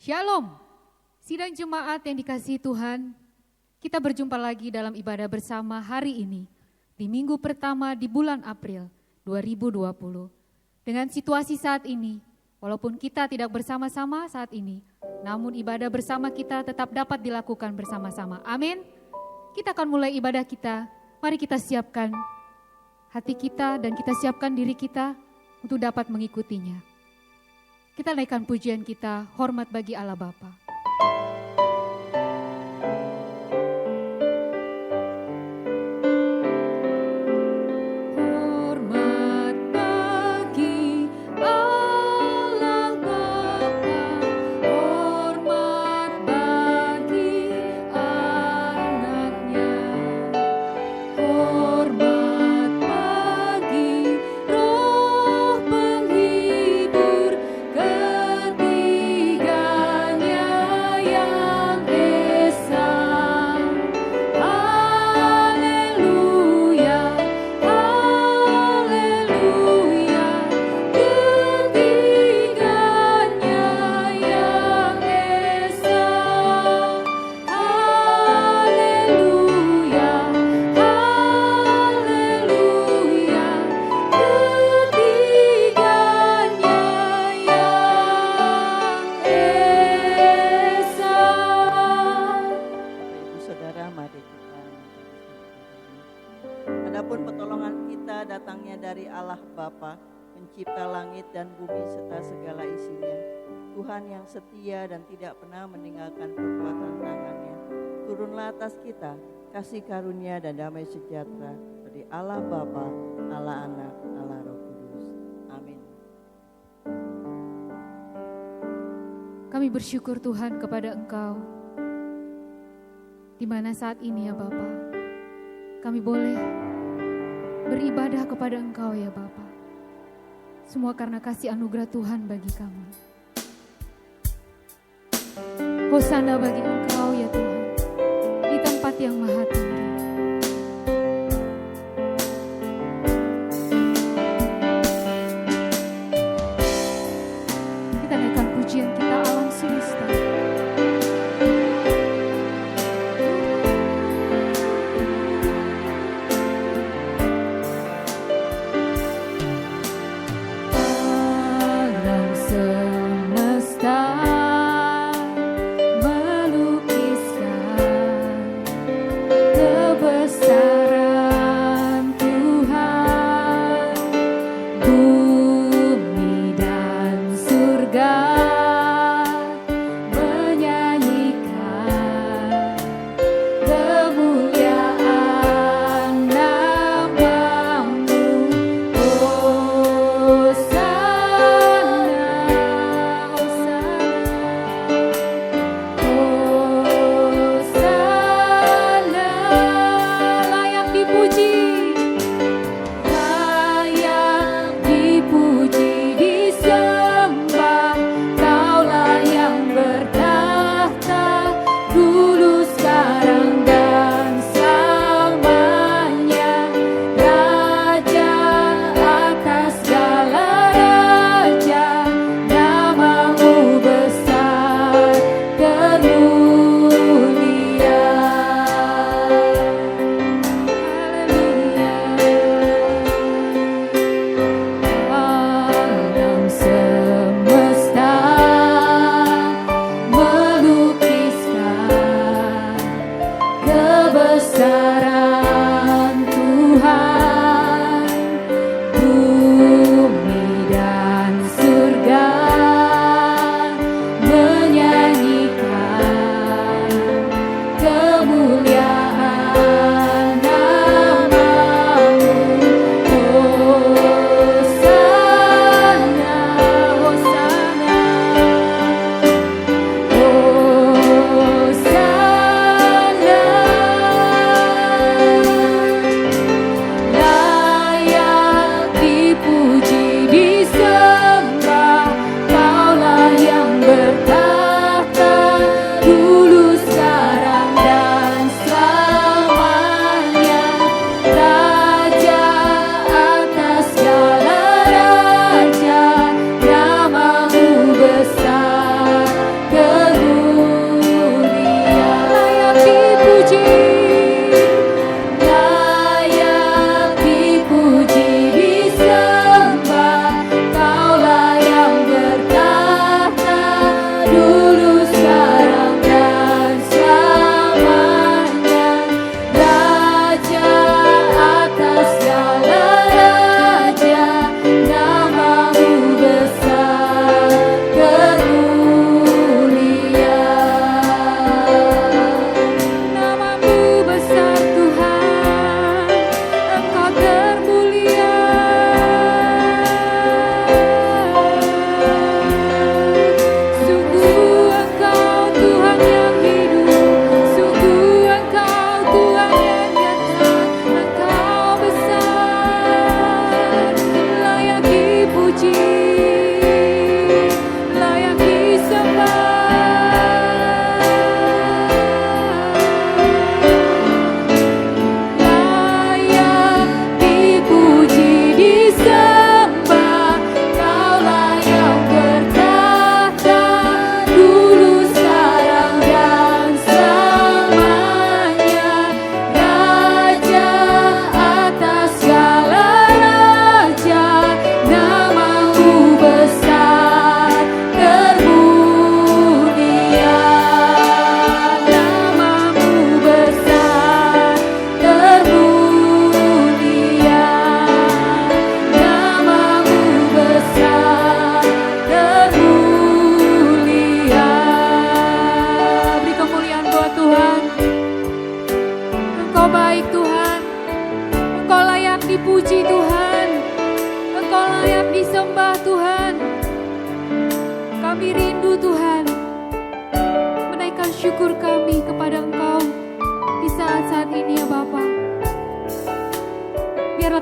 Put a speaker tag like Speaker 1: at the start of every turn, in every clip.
Speaker 1: Shalom, sidang jemaat yang dikasihi Tuhan, kita berjumpa lagi dalam ibadah bersama hari ini, di minggu pertama di bulan April 2020. Dengan situasi saat ini, walaupun kita tidak bersama-sama saat ini, namun ibadah bersama kita tetap dapat dilakukan bersama-sama. Amin. Kita akan mulai ibadah kita, mari kita siapkan hati kita dan kita siapkan diri kita untuk dapat mengikutinya. Kita naikkan pujian kita, hormat bagi Allah Bapa.
Speaker 2: Setia dan tidak pernah meninggalkan perbuatan tangannya. Turunlah atas kita kasih karunia dan damai sejahtera dari Allah Bapa, Allah Anak, Allah Roh Kudus. Amin.
Speaker 1: Kami bersyukur Tuhan kepada Engkau, di mana saat ini ya Bapa, kami boleh beribadah kepada Engkau ya Bapa. Semua karena kasih anugerah Tuhan bagi kami. Hosana bagi Engkau ya Tuhan, di tempat yang maha tinggi. Kita naikkan pujian kita alam semesta. Alam semesta melukiskan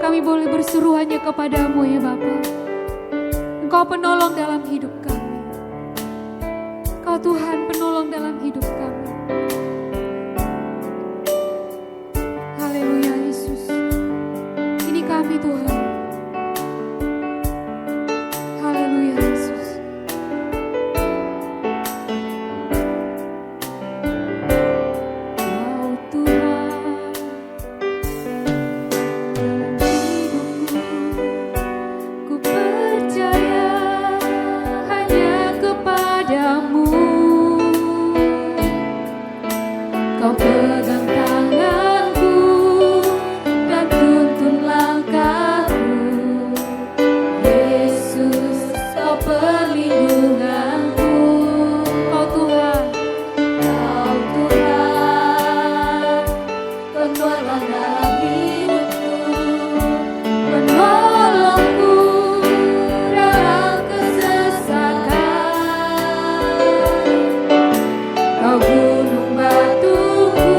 Speaker 1: kami boleh berseru hanya kepadamu ya Bapa. Engkau penolong dalam hidup kami. Engkau Tuhan penolong dalam hidup kami. Haleluya Yesus. Ini kami Tuhan. Haleluya Yesus. Kau Tuhan dalam hidupku, ku percaya hanya kepadamu. Kau pegang tanganku dan tuntun langkahku. Yesus, kau perlindunganku. Kau Tuhan, penolong dalam hidupku, penolongku dalam kesesakan. Kau gunung batuku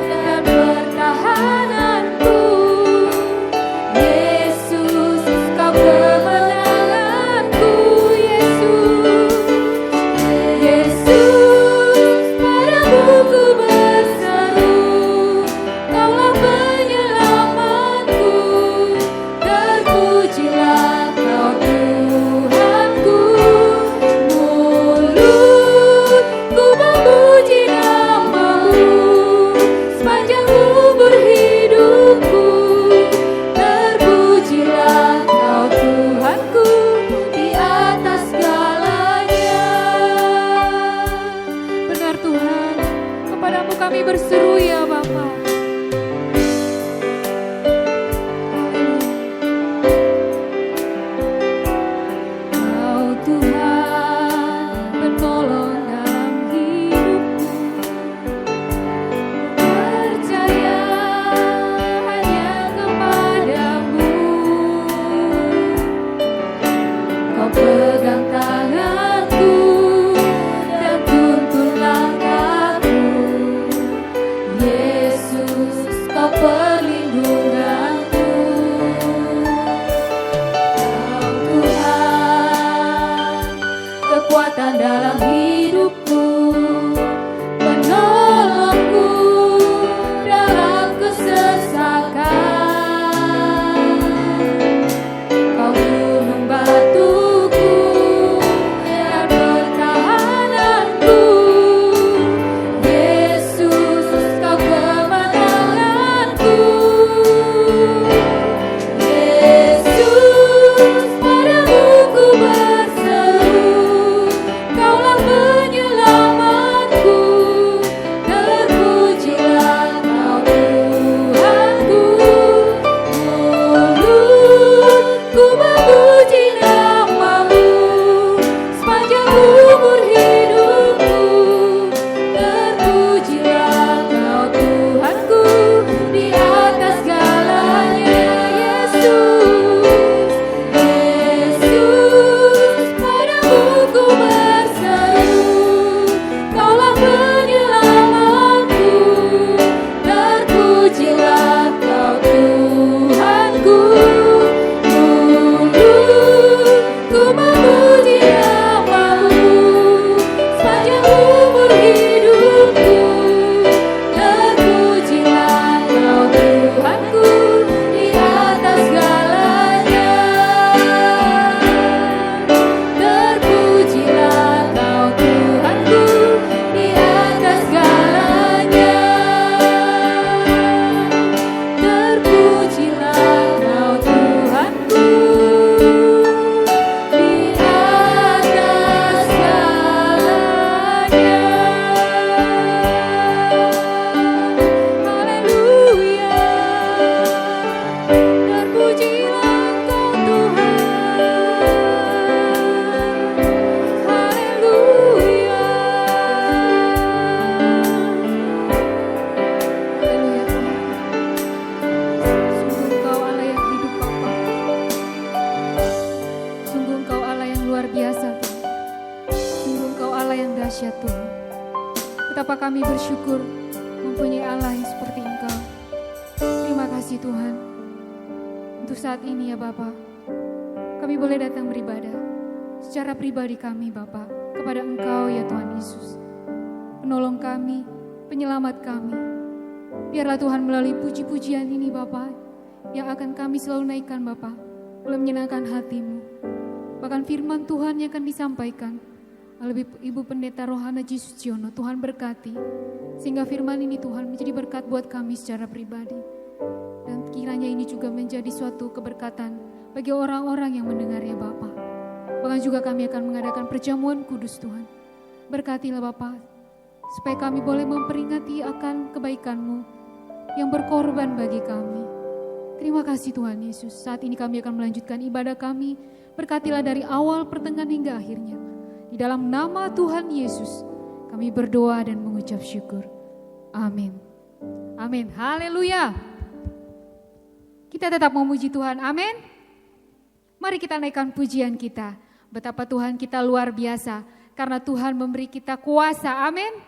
Speaker 1: dan pertahananku. Yesus, kau kemenanganku. Yesus, padamu ku berseru, Kaulah penyelamatku. Terpujilah Kau Tuhanku. Mulutku memuji nama-Mu sepanjang umur hidupku. Terpujilah Kau Tuhanku di atas segalanya. Benar Tuhan, kepadamu kami berseru ya Bapa. Kau Tuhan penolong dalam hidupku, percaya hanya kepadamu. Kau pegang tanganku dan tuntun langkahku. Yesus, kau perlindunganku. Kau Tuhan, kekuatan dalam hidupku, penolongku dalam kesesakan. Kau gunung batuku dan pertahananku. Yesus, kau kemenanganku. Yesus, padamu ku berseru, Kaulah penyelamatku. Terpujilah Kau Tuhanku. Mulutku memuji nama-Mu sepanjang umur hidupku. Terpujilah Kau Tuhanku di atas segalanya. Yesus, padamu ku berseru, Kaulah penyelamatku. Terpujilah Kau Tuhanku. Mulutku memuji nama-Mu sepanjang umur hidupku. Terpujilah Kau Tuhanku di atas segalanya. Terpujilah Kau Tuhanku di atas segalanya. Terpujilah Kau Tuhanku di atas segalanya. Haleluya. Terpujilah Kau Tuhan. Haleluya. Haleluya Tuhan. Sungguh Engkau Allah yang hidup Bapa. Sungguh Engkau Allah yang luar biasa Tuhan. Sungguh Engkau Allah yang dahsyat Tuhan. Betapa kami bersyukur mempunyai Allah yang seperti Engkau. Terima kasih Tuhan. Untuk saat ini ya Bapa, kami boleh datang beribadah secara pribadi kami Bapa kepada Engkau ya Tuhan Yesus. Penolong kami, penyelamat kami. Biarlah Tuhan melalui puji-pujian ini Bapa, yang akan kami selalu naikkan Bapa, boleh menyenangkan hati-Mu. Bahkan firman Tuhan yang akan disampaikan oleh Ibu Pendeta Rohana Jisuciono, Tuhan berkati. Sehingga firman ini Tuhan menjadi berkat buat kami secara pribadi. Dan kiranya ini juga menjadi suatu keberkatan bagi orang-orang yang mendengarnya Bapa. Bahkan juga kami akan mengadakan perjamuan kudus Tuhan. Berkatilah Bapa, supaya kami boleh memperingati akan kebaikan-Mu yang berkorban bagi kami. Terima kasih Tuhan Yesus. Saat ini kami akan melanjutkan ibadah kami. Berkatilah dari awal, pertengahan hingga akhirnya. Di dalam nama Tuhan Yesus, kami berdoa dan mengucap syukur. Amin. Amin. Haleluya. Kita tetap memuji Tuhan. Amin. Mari kita naikkan pujian kita. Betapa Tuhan kita luar biasa. Karena Tuhan memberi kita kuasa. Amin.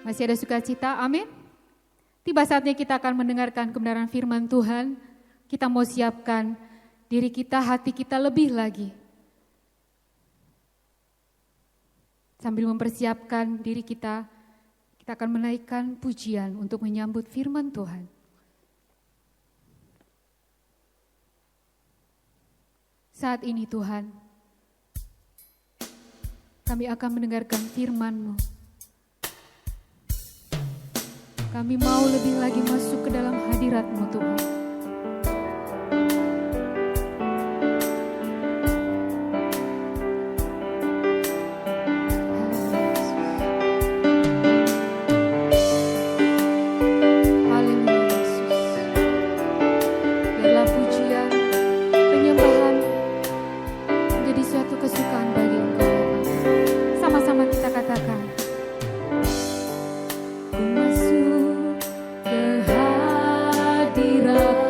Speaker 1: Masih ada sukacita, amin. Tiba saatnya kita akan mendengarkan kebenaran firman Tuhan. Kita mau siapkan diri kita, hati kita lebih lagi. Sambil mempersiapkan diri kita akan menaikkan pujian untuk menyambut firman Tuhan. Saat ini Tuhan, kami akan mendengarkan firman-Mu. Kami mau lebih lagi masuk ke dalam hadirat-Mu Tuhan. Haleluya Yesus. Biarlah pujian, penyembahan menjadi suatu kesukaan bagi Engkau ya Bapa. Sama-sama kita katakan. Ku masuk ke hadirat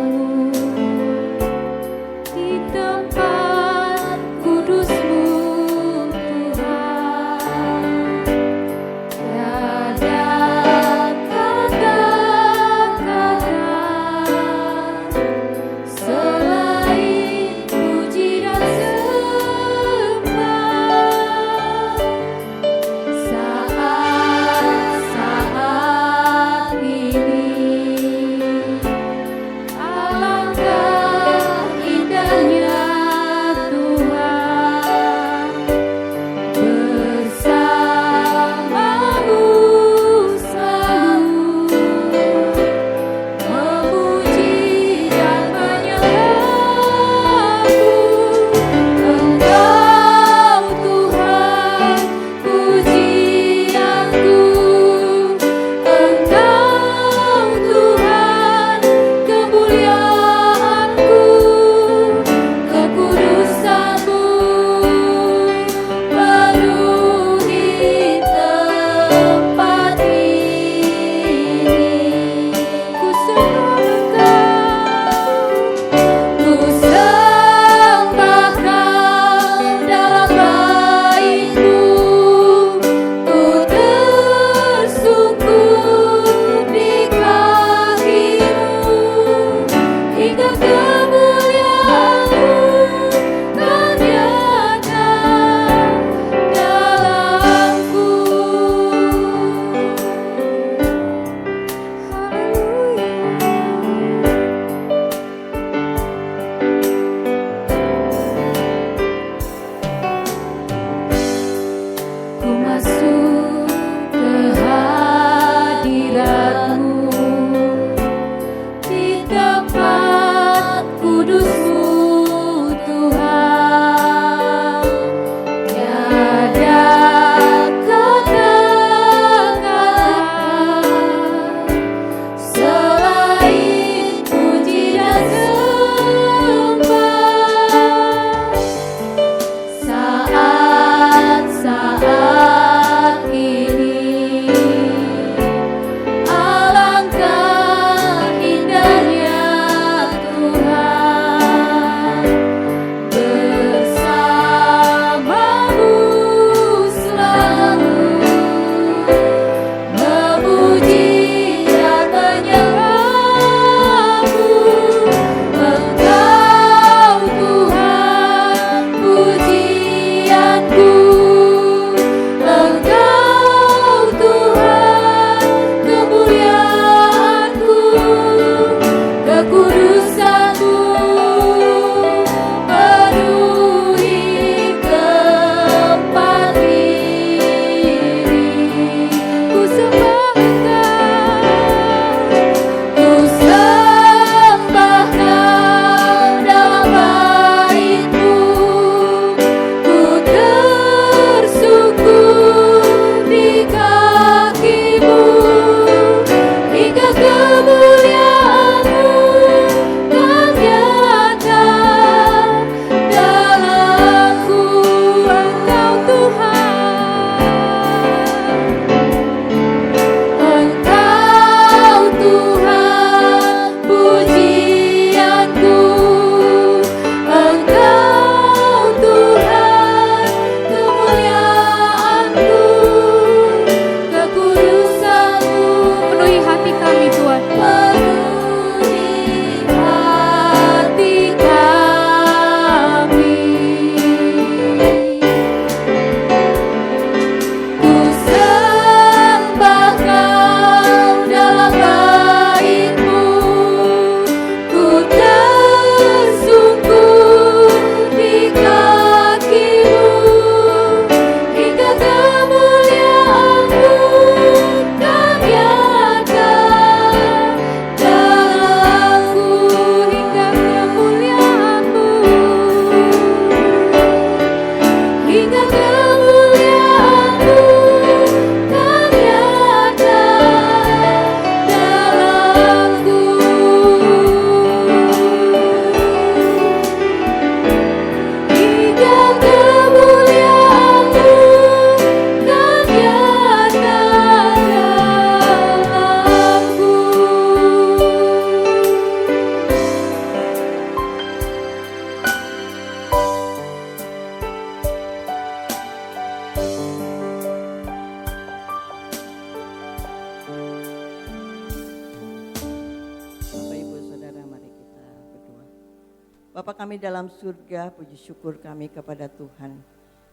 Speaker 2: Bapa kami dalam surga, puji syukur kami kepada Tuhan.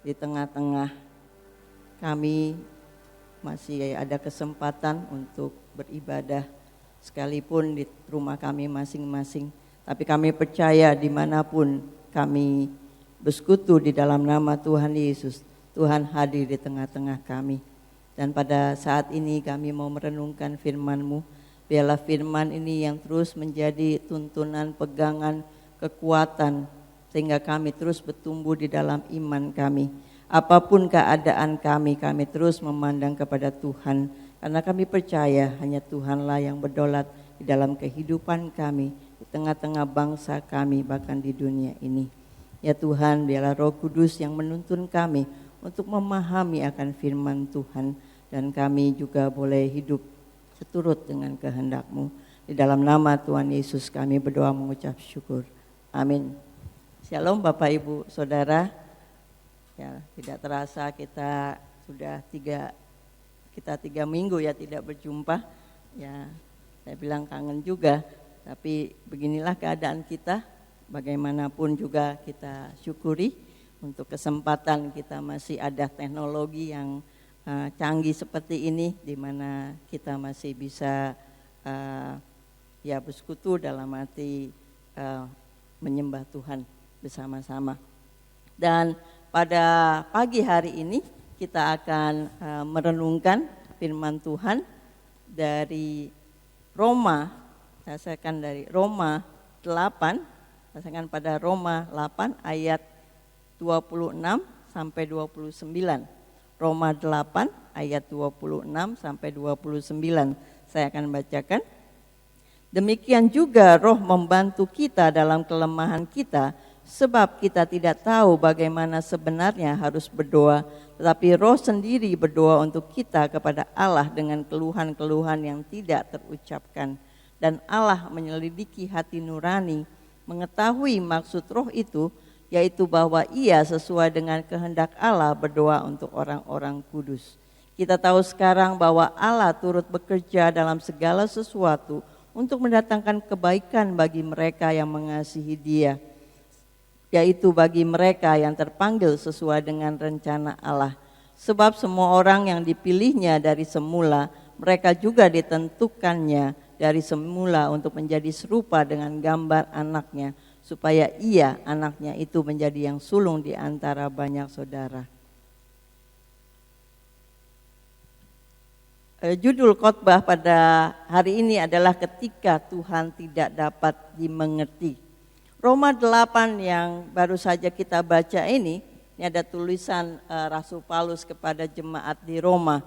Speaker 2: Di tengah-tengah kami masih ada kesempatan untuk beribadah sekalipun di rumah kami masing-masing. Tapi kami percaya dimanapun kami bersekutu di dalam nama Tuhan Yesus, Tuhan hadir di tengah-tengah kami. Dan pada saat ini kami mau merenungkan firman-Mu. Biarlah firman ini yang terus menjadi tuntunan, pegangan, kekuatan, sehingga kami terus bertumbuh di dalam iman kami. Apapun keadaan kami terus memandang kepada Tuhan. Karena kami percaya hanya Tuhanlah yang berdaulat di dalam kehidupan kami, di tengah-tengah bangsa kami, bahkan di dunia ini. Ya Tuhan, biarlah Roh Kudus yang menuntun kami untuk memahami akan firman Tuhan. Dan kami juga boleh hidup seturut dengan kehendak-Mu. Di dalam nama Tuhan Yesus kami berdoa mengucap syukur. Amin. Shalom Bapak Ibu Saudara. Ya, tidak terasa kita sudah tiga minggu ya tidak berjumpa. Ya, saya bilang kangen juga. Tapi beginilah keadaan kita. Bagaimanapun juga kita syukuri untuk kesempatan kita masih ada teknologi yang canggih seperti ini, di mana kita masih bisa bersekutu dalam arti menyembah Tuhan bersama-sama. Dan pada pagi hari ini kita akan merenungkan firman Tuhan dari Roma. Saya akan dari Roma 8, saya akan pada Roma 8 ayat 26 sampai 29. Roma 8 ayat 26 sampai 29. Saya akan bacakan. Demikian juga Roh membantu kita dalam kelemahan kita, sebab kita tidak tahu bagaimana sebenarnya harus berdoa, tetapi Roh sendiri berdoa untuk kita kepada Allah dengan keluhan-keluhan yang tidak terucapkan. Dan Allah menyelidiki hati nurani, mengetahui maksud Roh itu, yaitu bahwa Ia sesuai dengan kehendak Allah berdoa untuk orang-orang kudus. Kita tahu sekarang bahwa Allah turut bekerja dalam segala sesuatu untuk mendatangkan kebaikan bagi mereka yang mengasihi Dia, yaitu bagi mereka yang terpanggil sesuai dengan rencana Allah. Sebab semua orang yang dipilihnya dari semula, mereka juga ditentukannya dari semula untuk menjadi serupa dengan gambar anaknya, supaya ia, anaknya itu menjadi yang sulung di antara banyak saudara. Judul khotbah pada hari ini adalah ketika Tuhan tidak dapat dimengerti. Roma 8 yang baru saja kita baca ini ada tulisan Rasul Paulus kepada jemaat di Roma,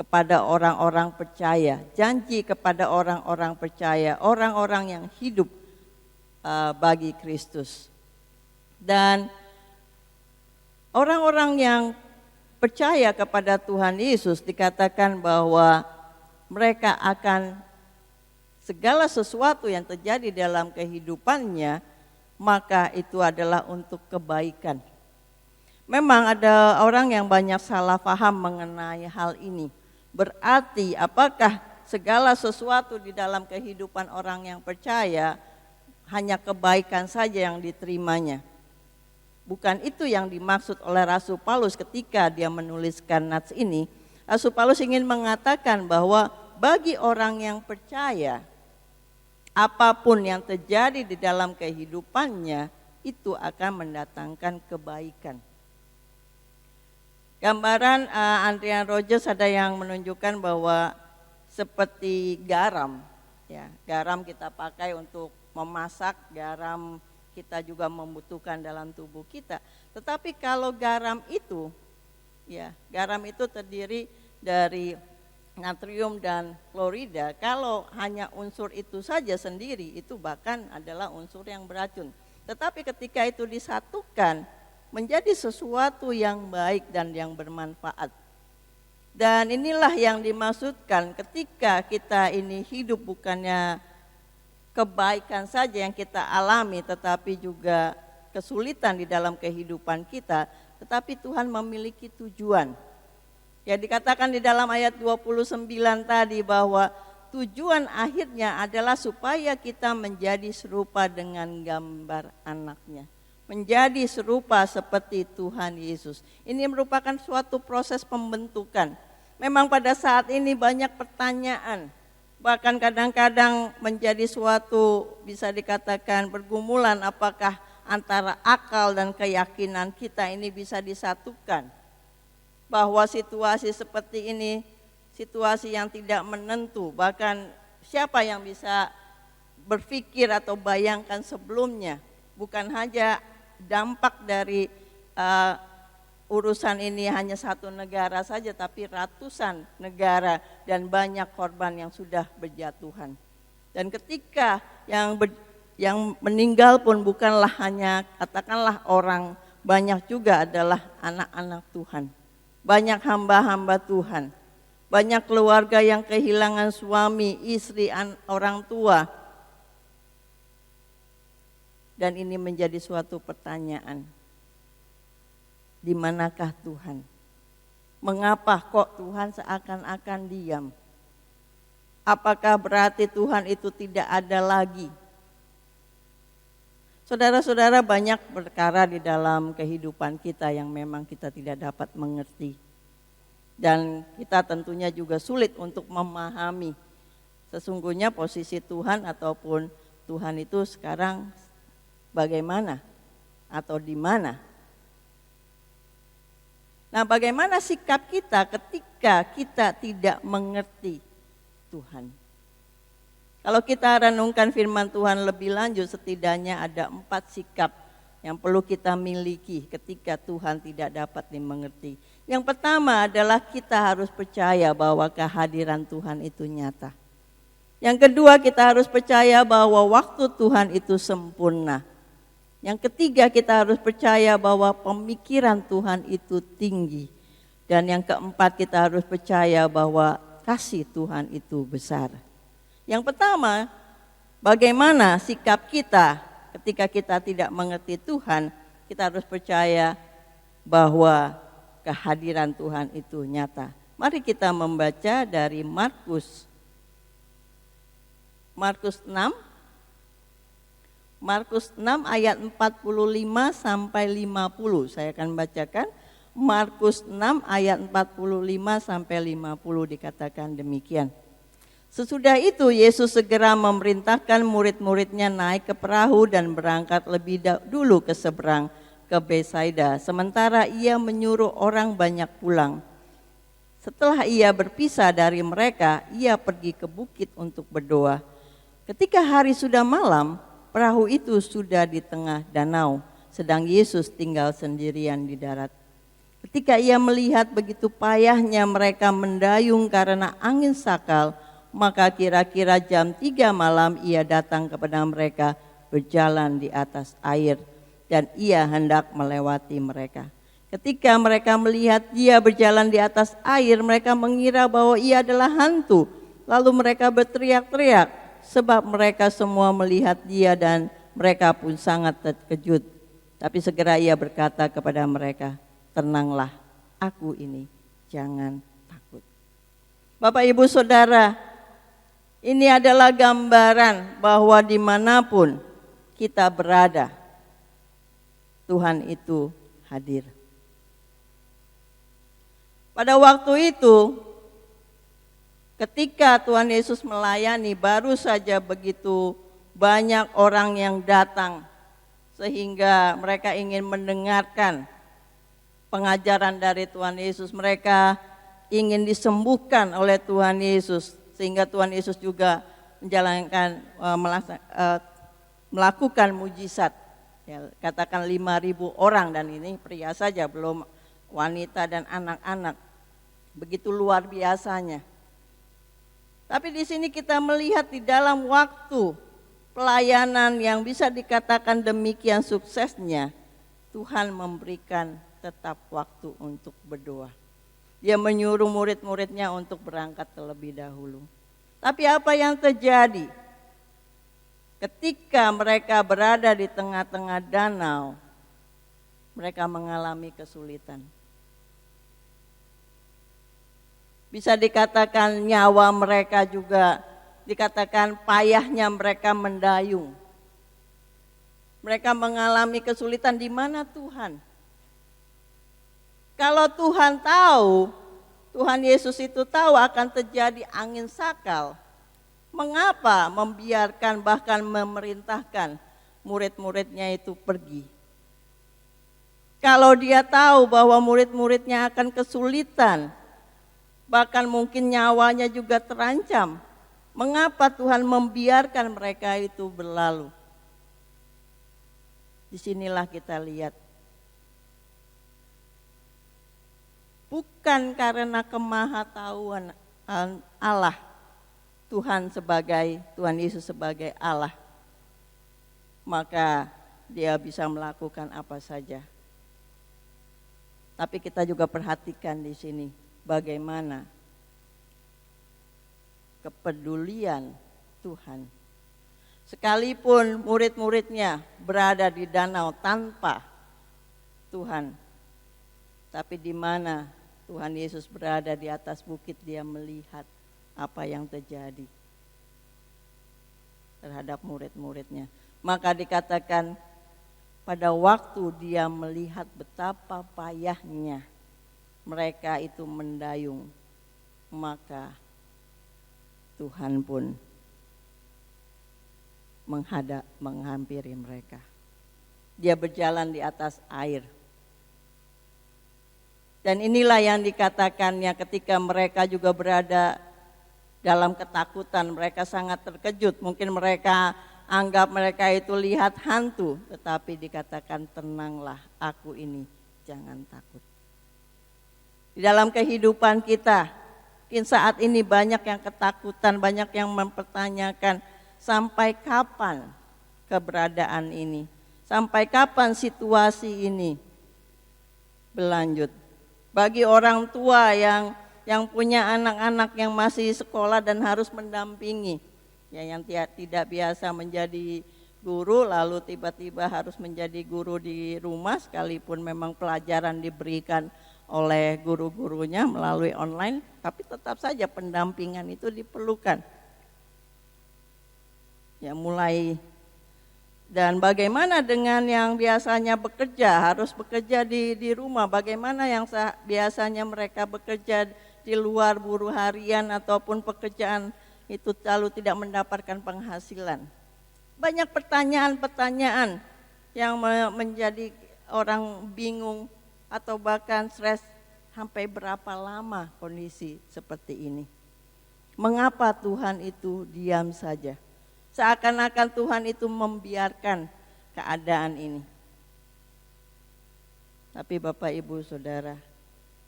Speaker 2: kepada orang-orang percaya, janji kepada orang-orang percaya, orang-orang yang hidup bagi Kristus. Dan orang-orang yang percaya kepada Tuhan Yesus dikatakan bahwa mereka akan segala sesuatu yang terjadi dalam kehidupannya, maka itu adalah untuk kebaikan. Memang ada orang yang banyak salah paham mengenai hal ini. Berarti apakah segala sesuatu di dalam kehidupan orang yang percaya hanya kebaikan saja yang diterimanya? Bukan itu yang dimaksud oleh Rasul Paulus ketika dia menuliskan nats ini. Rasul Paulus ingin mengatakan bahwa bagi orang yang percaya, apapun yang terjadi di dalam kehidupannya itu akan mendatangkan kebaikan. Gambaran Adrian Rogers ada yang menunjukkan bahwa seperti garam, ya, garam kita pakai untuk memasak, garam kita juga membutuhkan dalam tubuh kita. Tetapi kalau garam itu terdiri dari natrium dan klorida. Kalau hanya unsur itu saja sendiri, itu bahkan adalah unsur yang beracun. Tetapi ketika itu disatukan menjadi sesuatu yang baik dan yang bermanfaat. Dan inilah yang dimaksudkan ketika kita ini hidup, bukannya kebaikan saja yang kita alami, tetapi juga kesulitan di dalam kehidupan kita, tetapi Tuhan memiliki tujuan. Ya, dikatakan di dalam ayat 29 tadi bahwa tujuan akhirnya adalah supaya kita menjadi serupa dengan gambar anaknya. Menjadi serupa seperti Tuhan Yesus. Ini merupakan suatu proses pembentukan. Memang pada saat ini banyak pertanyaan. Bahkan kadang-kadang menjadi suatu bisa dikatakan pergumulan apakah antara akal dan keyakinan kita ini bisa disatukan. Bahwa situasi seperti ini, situasi yang tidak menentu, bahkan siapa yang bisa berpikir atau bayangkan sebelumnya, bukan hanya dampak dari urusan ini hanya satu negara saja, tapi ratusan negara dan banyak korban yang sudah berjatuhan. Dan ketika yang meninggal pun bukanlah hanya katakanlah orang, banyak juga adalah anak-anak Tuhan. Banyak hamba-hamba Tuhan, banyak keluarga yang kehilangan suami, istri, orang tua. Dan ini menjadi suatu pertanyaan. Di manakah Tuhan? Mengapa kok Tuhan seakan-akan diam? Apakah berarti Tuhan itu tidak ada lagi? Saudara-saudara, banyak perkara di dalam kehidupan kita yang memang kita tidak dapat mengerti. Dan kita tentunya juga sulit untuk memahami sesungguhnya posisi Tuhan ataupun Tuhan itu sekarang bagaimana atau di mana. Nah, bagaimana sikap kita ketika kita tidak mengerti Tuhan? Kalau kita renungkan firman Tuhan lebih lanjut, setidaknya ada 4 sikap yang perlu kita miliki ketika Tuhan tidak dapat dimengerti. Yang pertama adalah kita harus percaya bahwa kehadiran Tuhan itu nyata. Yang kedua, kita harus percaya bahwa waktu Tuhan itu sempurna. Yang ketiga, kita harus percaya bahwa pemikiran Tuhan itu tinggi. Dan yang keempat, kita harus percaya bahwa kasih Tuhan itu besar. Yang pertama, bagaimana sikap kita ketika kita tidak mengerti Tuhan? Kita harus percaya bahwa kehadiran Tuhan itu nyata. Mari kita membaca dari Markus 6. Markus 6 ayat 45 sampai 50. Saya akan bacakan. Markus 6 ayat 45 sampai 50 dikatakan demikian. Sesudah itu Yesus segera memerintahkan murid-muridnya naik ke perahu dan berangkat lebih dulu ke seberang ke Betsaida. Sementara ia menyuruh orang banyak pulang. Setelah ia berpisah dari mereka, ia pergi ke bukit untuk berdoa. Ketika hari sudah malam, perahu itu sudah di tengah danau, sedang Yesus tinggal sendirian di darat. Ketika ia melihat begitu payahnya mereka mendayung karena angin sakal, maka kira-kira jam 3 malam ia datang kepada mereka berjalan di atas air dan ia hendak melewati mereka. Ketika mereka melihat dia berjalan di atas air, mereka mengira bahwa ia adalah hantu. Lalu mereka berteriak-teriak sebab mereka semua melihat dia dan mereka pun sangat terkejut. Tapi segera ia berkata kepada mereka, "Tenanglah, aku ini, jangan takut." Bapak, Ibu, Saudara, ini adalah gambaran bahwa dimanapun kita berada, Tuhan itu hadir. Pada waktu itu, ketika Tuhan Yesus melayani, baru saja begitu banyak orang yang datang, sehingga mereka ingin mendengarkan pengajaran dari Tuhan Yesus. Mereka ingin disembuhkan oleh Tuhan Yesus. Sehingga Tuhan Yesus juga menjalankan melakukan mujizat. Ya, katakan 5.000 orang, dan ini pria saja, belum wanita dan anak-anak. Begitu luar biasanya. Tapi di sini kita melihat di dalam waktu pelayanan yang bisa dikatakan demikian suksesnya, Tuhan memberikan tetap waktu untuk berdoa. Dia menyuruh murid-muridnya untuk berangkat terlebih dahulu. Tapi apa yang terjadi? Ketika mereka berada di tengah-tengah danau, mereka mengalami kesulitan. Bisa dikatakan nyawa mereka juga dikatakan payahnya mereka mendayung. Mereka mengalami kesulitan. Di mana Tuhan? Kalau Tuhan tahu, Tuhan Yesus itu tahu akan terjadi angin sakal, mengapa membiarkan bahkan memerintahkan murid-muridnya itu pergi? Kalau dia tahu bahwa murid-muridnya akan kesulitan, bahkan mungkin nyawanya juga terancam, mengapa Tuhan membiarkan mereka itu berlalu? Disinilah kita lihat. Bukan karena kemahatauan Allah, Tuhan Yesus sebagai Allah, maka dia bisa melakukan apa saja. Tapi kita juga perhatikan di sini bagaimana kepedulian Tuhan. Sekalipun murid-muridnya berada di danau tanpa Tuhan, tapi di mana Tuhan Yesus berada di atas bukit, dia melihat apa yang terjadi terhadap murid-muridnya. Maka dikatakan pada waktu dia melihat betapa payahnya mereka itu mendayung, maka Tuhan pun menghampiri mereka. Dia berjalan di atas air. Dan inilah yang dikatakannya ketika mereka juga berada dalam ketakutan, mereka sangat terkejut. Mungkin mereka anggap mereka itu lihat hantu, tetapi dikatakan tenanglah, aku ini, jangan takut. Di dalam kehidupan kita, mungkin saat ini banyak yang ketakutan, banyak yang mempertanyakan sampai kapan keberadaan ini, sampai kapan situasi ini berlanjut. Bagi orang tua yang punya anak-anak yang masih sekolah dan harus mendampingi, ya, yang tidak biasa menjadi guru lalu tiba-tiba harus menjadi guru di rumah, sekalipun memang pelajaran diberikan oleh guru-gurunya melalui online, tapi tetap saja pendampingan itu diperlukan. Ya, dan bagaimana dengan yang biasanya bekerja, harus bekerja di rumah, bagaimana yang biasanya mereka bekerja di luar buruh harian ataupun pekerjaan itu lalu tidak mendapatkan penghasilan. Banyak pertanyaan-pertanyaan yang menjadi orang bingung atau bahkan stres, sampai berapa lama kondisi seperti ini. Mengapa Tuhan itu diam saja? Seakan-akan Tuhan itu membiarkan keadaan ini. Tapi Bapak Ibu Saudara,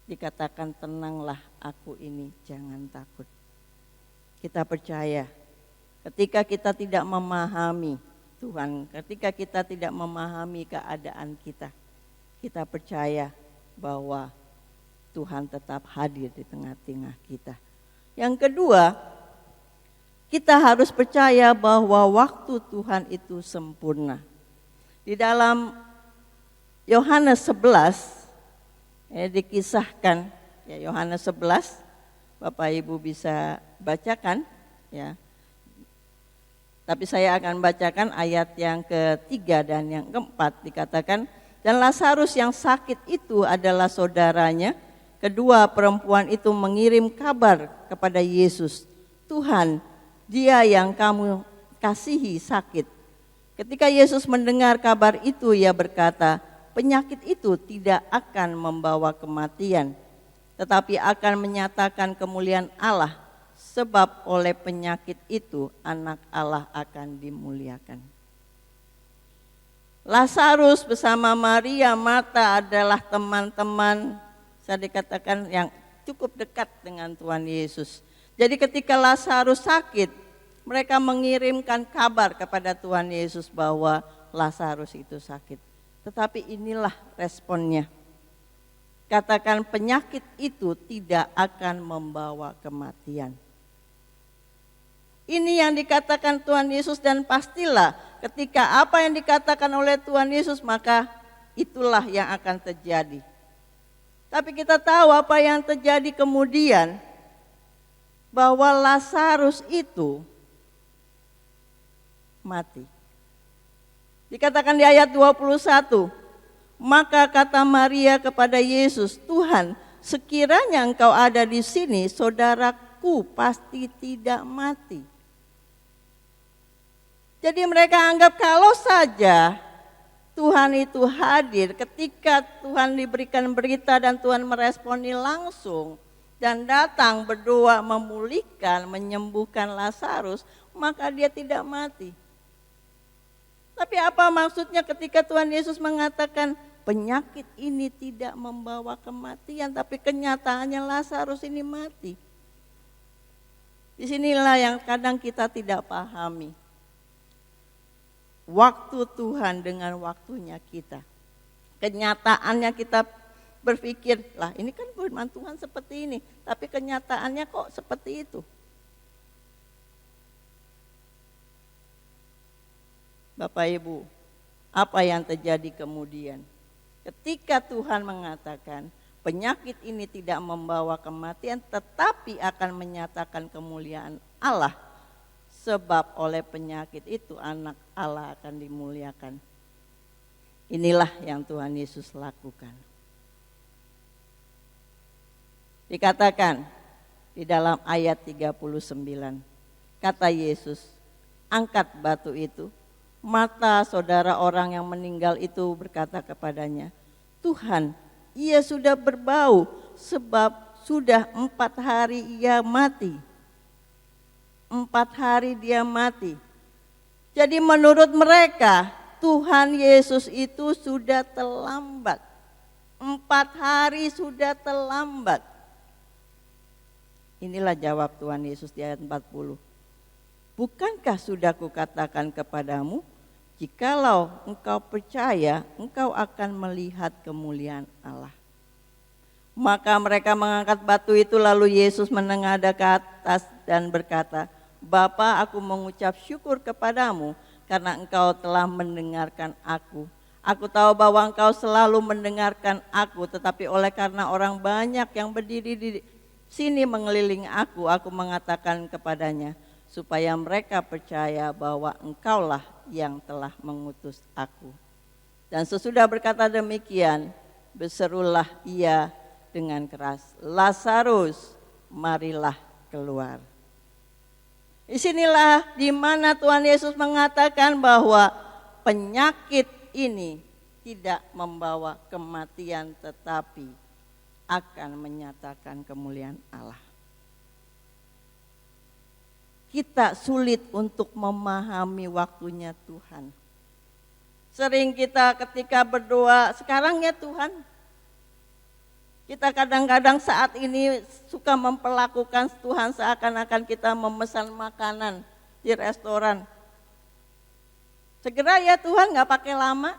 Speaker 2: dikatakan tenanglah, aku ini, jangan takut. Kita percaya ketika kita tidak memahami Tuhan, ketika kita tidak memahami keadaan kita, kita percaya bahwa Tuhan tetap hadir di tengah-tengah kita. Yang kedua, kita harus percaya bahwa waktu Tuhan itu sempurna. Di dalam Yohanes 11 dikisahkan, ya, Yohanes 11, Bapak Ibu bisa bacakan, ya. Tapi saya akan bacakan ayat yang ketiga dan yang keempat. Dikatakan, dan Lazarus yang sakit itu adalah saudaranya. Kedua perempuan itu mengirim kabar kepada Yesus, Tuhan, dia yang kamu kasihi sakit. Ketika Yesus mendengar kabar itu, ia berkata, penyakit itu tidak akan membawa kematian, tetapi akan menyatakan kemuliaan Allah, sebab oleh penyakit itu anak Allah akan dimuliakan. Lazarus bersama Maria, Marta adalah teman-teman, saya dikatakan yang cukup dekat dengan Tuhan Yesus. Jadi ketika Lazarus sakit, mereka mengirimkan kabar kepada Tuhan Yesus bahwa Lazarus itu sakit. Tetapi inilah responnya. Katakan penyakit itu tidak akan membawa kematian. Ini yang dikatakan Tuhan Yesus, dan pastilah ketika apa yang dikatakan oleh Tuhan Yesus, maka itulah yang akan terjadi. Tapi kita tahu apa yang terjadi kemudian, bahwa Lazarus itu mati. Dikatakan di ayat 21, maka kata Maria kepada Yesus, Tuhan, sekiranya engkau ada di sini, saudaraku pasti tidak mati. Jadi mereka anggap kalau saja Tuhan itu hadir, ketika Tuhan diberikan berita dan Tuhan meresponi langsung dan datang berdoa memulihkan, menyembuhkan Lazarus, maka dia tidak mati. Tapi apa maksudnya ketika Tuhan Yesus mengatakan penyakit ini tidak membawa kematian, tapi kenyataannya Lazarus ini mati. Disinilah yang kadang kita tidak pahami. Waktu Tuhan dengan waktunya kita. Kenyataannya kita berpikir, lah ini kan firman Tuhan seperti ini, tapi kenyataannya kok seperti itu. Bapak Ibu, apa yang terjadi kemudian? Ketika Tuhan mengatakan penyakit ini tidak membawa kematian, tetapi akan menyatakan kemuliaan Allah. Sebab oleh penyakit itu anak Allah akan dimuliakan. Inilah yang Tuhan Yesus lakukan. Dikatakan di dalam ayat 39, kata Yesus, angkat batu itu. Mata saudara orang yang meninggal itu berkata kepadanya, Tuhan, ia sudah berbau sebab sudah 4 hari ia mati. 4 hari dia mati. Jadi menurut mereka Tuhan Yesus itu sudah terlambat. 4 hari sudah terlambat. Inilah jawab Tuhan Yesus di ayat 40. Bukankah sudah kukatakan kepadamu, jikalau engkau percaya, engkau akan melihat kemuliaan Allah. Maka mereka mengangkat batu itu, lalu Yesus menengadah ke atas dan berkata, Bapa, aku mengucap syukur kepadamu karena engkau telah mendengarkan aku. Aku tahu bahwa engkau selalu mendengarkan aku, tetapi oleh karena orang banyak yang berdiri di sini mengelilingi aku mengatakan kepadanya, supaya mereka percaya bahwa engkaulah yang telah mengutus aku. Dan sesudah berkata demikian, berserulah ia dengan keras, Lazarus, marilah keluar. Disinilah di mana Tuhan Yesus mengatakan bahwa penyakit ini tidak membawa kematian, tetapi akan menyatakan kemuliaan Allah. Kita sulit untuk memahami waktunya Tuhan. Sering kita ketika berdoa, sekarang ya Tuhan, kita kadang-kadang saat ini suka memperlakukan Tuhan seakan-akan kita memesan makanan di restoran. Segera ya Tuhan, gak pakai lama.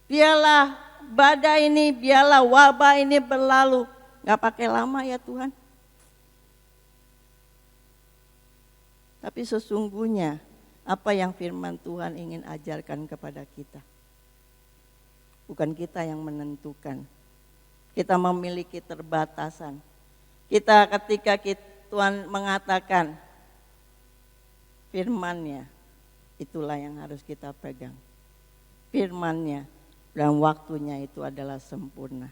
Speaker 2: Biarlah badai ini, biarlah wabah ini berlalu. Gak pakai lama ya Tuhan. Tapi sesungguhnya apa yang firman Tuhan ingin ajarkan kepada kita. Bukan kita yang menentukan. Kita memiliki terbatasan. Kita ketika Tuhan mengatakan firman-Nya, itulah yang harus kita pegang. Firman-Nya dan waktunya itu adalah sempurna.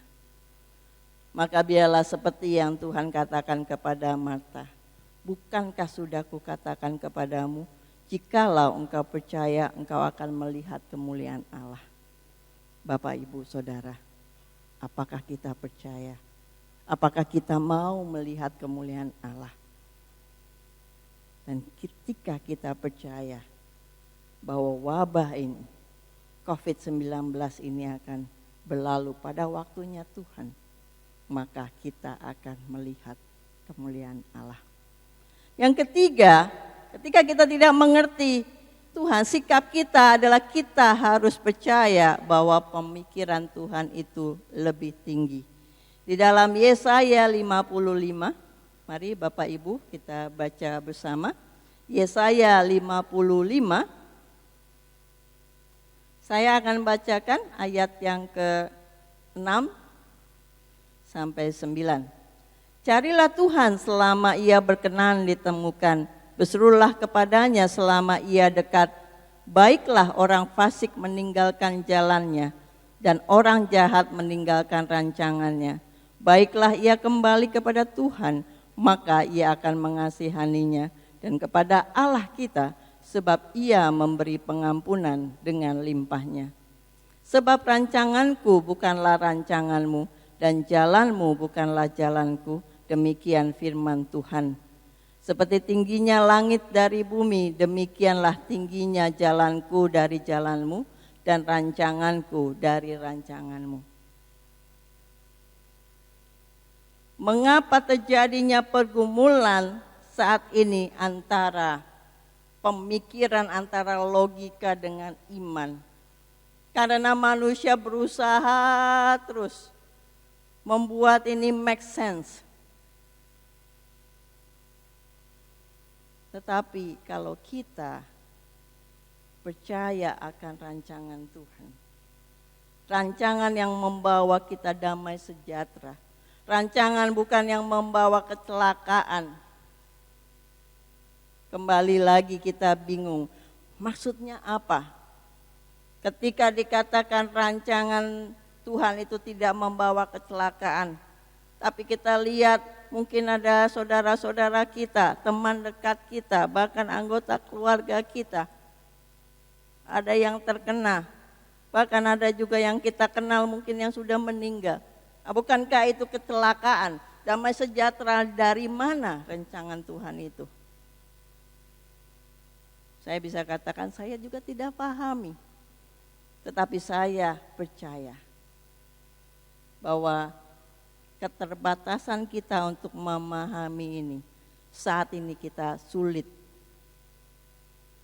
Speaker 2: Maka biarlah seperti yang Tuhan katakan kepada Marta, bukankah sudah kukatakan kepadamu, jikalau engkau percaya engkau akan melihat kemuliaan Allah. Bapak, Ibu, Saudara, apakah kita percaya? Apakah kita mau melihat kemuliaan Allah? Dan ketika kita percaya bahwa wabah ini, COVID-19 ini akan berlalu pada waktunya Tuhan, maka kita akan melihat kemuliaan Allah. Yang ketiga, ketika kita tidak mengerti Tuhan, sikap kita adalah kita harus percaya bahwa pemikiran Tuhan itu lebih tinggi. Di dalam Yesaya 55, mari Bapak Ibu kita baca bersama. Yesaya 55, saya akan bacakan ayat yang ke-6 sampai 9. Carilah Tuhan selama ia berkenan ditemukan, berserulah kepadanya selama ia dekat. Baiklah orang fasik meninggalkan jalannya, dan orang jahat meninggalkan rancangannya. Baiklah ia kembali kepada Tuhan, maka ia akan mengasihaninya, dan kepada Allah kita, sebab ia memberi pengampunan dengan limpahnya. Sebab rancanganku bukanlah rancanganmu, dan jalanmu bukanlah jalanku, demikian firman Tuhan. Seperti tingginya langit dari bumi, demikianlah tingginya jalanku dari jalanmu, dan rancanganku dari rancanganmu. Mengapa terjadinya pergumulan saat ini antara pemikiran, antara logika dengan iman? Karena manusia berusaha terus membuat ini make sense. Tetapi kalau kita percaya akan rancangan Tuhan, rancangan yang membawa kita damai sejahtera, rancangan bukan yang membawa kecelakaan. Kembali lagi kita bingung, maksudnya apa? Ketika dikatakan rancangan Tuhan itu tidak membawa kecelakaan, tapi kita lihat mungkin ada saudara-saudara kita, teman dekat kita, bahkan anggota keluarga kita, ada yang terkena, bahkan ada juga yang kita kenal mungkin yang sudah meninggal. Bukankah itu kecelakaan? Damai sejahtera dari mana rancangan Tuhan itu? Saya bisa katakan saya juga tidak pahami. Tetapi saya percaya bahwa keterbatasan kita untuk memahami ini, saat ini kita sulit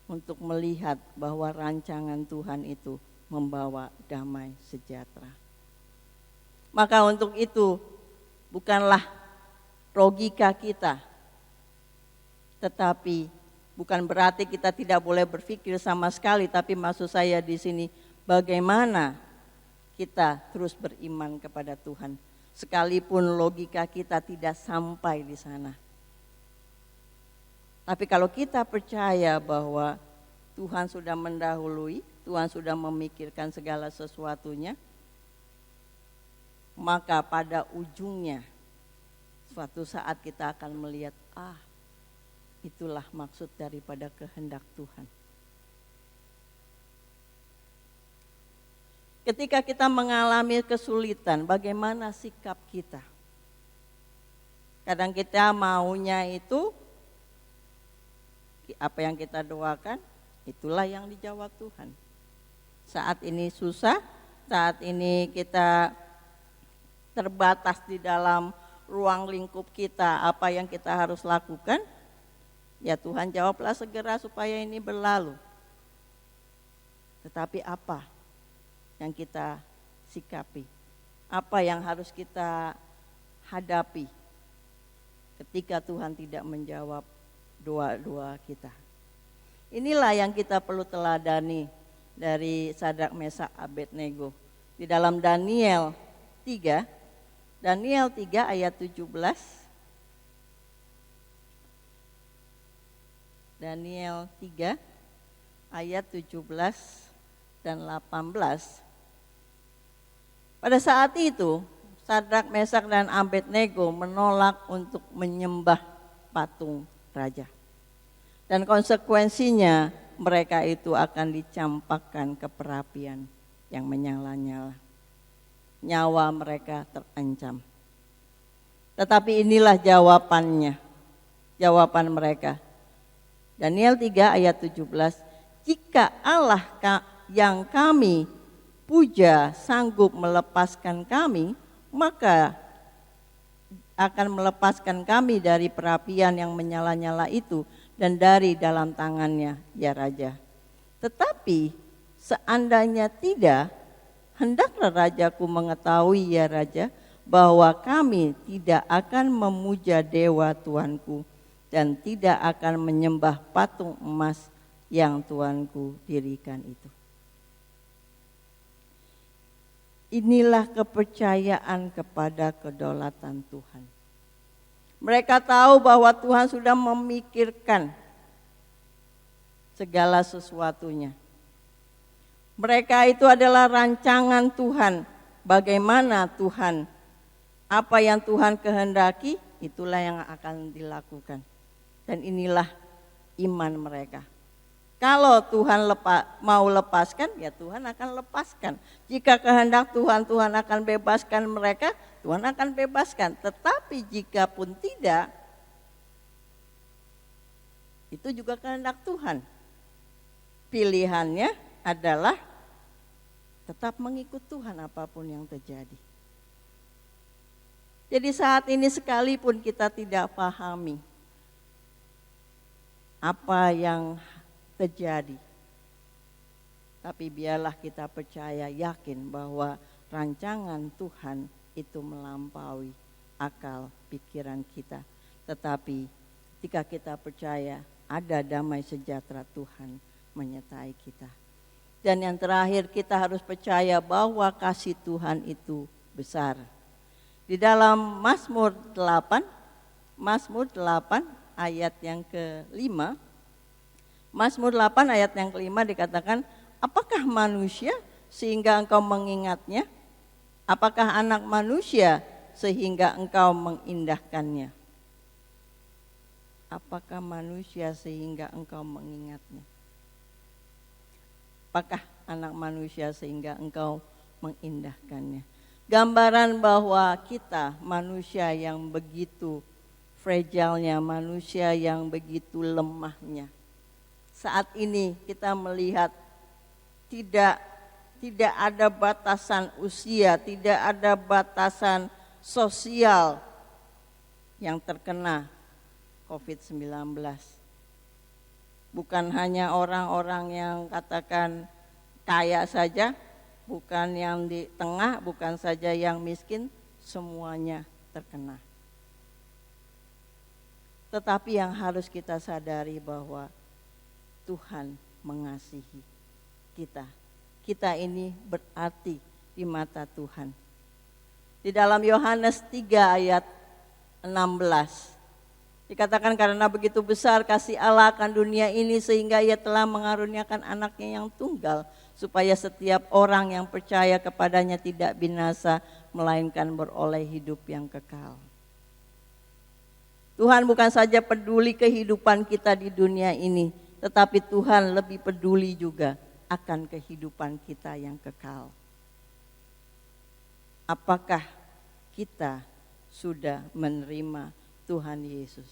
Speaker 2: untuk melihat bahwa rancangan Tuhan itu membawa damai sejahtera. Maka untuk itu bukanlah logika kita, tetapi bukan berarti kita tidak boleh berpikir sama sekali, tapi maksud saya di sini bagaimana kita terus beriman kepada Tuhan. Sekalipun logika kita tidak sampai di sana. Tapi kalau kita percaya bahwa Tuhan sudah mendahului, Tuhan sudah memikirkan segala sesuatunya, maka pada ujungnya suatu saat kita akan melihat, itulah maksud daripada kehendak Tuhan. Ketika kita mengalami kesulitan, bagaimana sikap kita? Kadang kita maunya itu, apa yang kita doakan, itulah yang dijawab Tuhan. Saat ini susah, saat ini kita terbatas di dalam ruang lingkup kita, apa yang kita harus lakukan, ya Tuhan jawablah segera supaya ini berlalu. Tetapi apa yang kita sikapi? Apa yang harus kita hadapi ketika Tuhan tidak menjawab doa-doa kita? Inilah yang kita perlu teladani dari Sadrak, Mesak, Abednego. Di dalam Daniel 3 ayat 17. Daniel 3 ayat 17 dan 18. Pada saat itu, Sadrak, Mesak, dan Abednego menolak untuk menyembah patung raja. Dan konsekuensinya mereka itu akan dicampakkan ke perapian yang menyala-nyala. Nyawa mereka terancam. Tetapi inilah jawabannya, jawaban mereka. Daniel 3 ayat 17, jika Allah yang kami puja sanggup melepaskan kami, maka akan melepaskan kami dari perapian yang menyala-nyala itu dan dari dalam tangannya, ya Raja. Tetapi seandainya tidak, hendaklah Rajaku mengetahui, ya Raja, bahwa kami tidak akan memuja dewa Tuanku dan tidak akan menyembah patung emas yang Tuanku dirikan itu. Inilah kepercayaan kepada kedaulatan Tuhan. Mereka tahu bahwa Tuhan sudah memikirkan segala sesuatunya. Mereka itu adalah rancangan Tuhan. Bagaimana Tuhan, apa yang Tuhan kehendaki, itulah yang akan dilakukan. Dan inilah iman mereka. Kalau Tuhan mau lepaskan, ya Tuhan akan lepaskan. Jika kehendak Tuhan, Tuhan akan bebaskan mereka, Tuhan akan bebaskan. Tetapi jika pun tidak, itu juga kehendak Tuhan. Pilihannya adalah tetap mengikut Tuhan apapun yang terjadi. Jadi saat ini sekalipun kita tidak pahami apa yang terjadi, tapi biarlah kita percaya, yakin bahwa rancangan Tuhan itu melampaui akal pikiran kita. Tetapi ketika kita percaya, ada damai sejahtera Tuhan menyertai kita. Dan yang terakhir, kita harus percaya bahwa kasih Tuhan itu besar. Di dalam Mazmur 8 ayat yang ke-5, Mazmur 8 ayat yang ke-5 dikatakan, apakah manusia sehingga engkau mengingatnya? Apakah anak manusia sehingga engkau mengindahkannya? Apakah manusia sehingga engkau mengingatnya? Apakah anak manusia sehingga engkau mengindahkannya? Gambaran bahwa kita manusia yang begitu fragile-nya, manusia yang begitu lemahnya. Saat ini kita melihat tidak ada batasan usia, tidak ada batasan sosial yang terkena COVID-19. Bukan hanya orang-orang yang katakan kaya saja, bukan yang di tengah, bukan saja yang miskin, semuanya terkena. Tetapi yang harus kita sadari bahwa Tuhan mengasihi kita. Kita ini berarti di mata Tuhan. Di dalam Yohanes 3 ayat 16 dikatakan, karena begitu besar kasih Allah akan dunia ini sehingga ia telah mengaruniakan anaknya yang tunggal, supaya setiap orang yang percaya kepadanya tidak binasa, melainkan beroleh hidup yang kekal. Tuhan bukan saja peduli kehidupan kita di dunia ini, tetapi Tuhan lebih peduli juga akan kehidupan kita yang kekal. Apakah kita sudah menerima Tuhan Yesus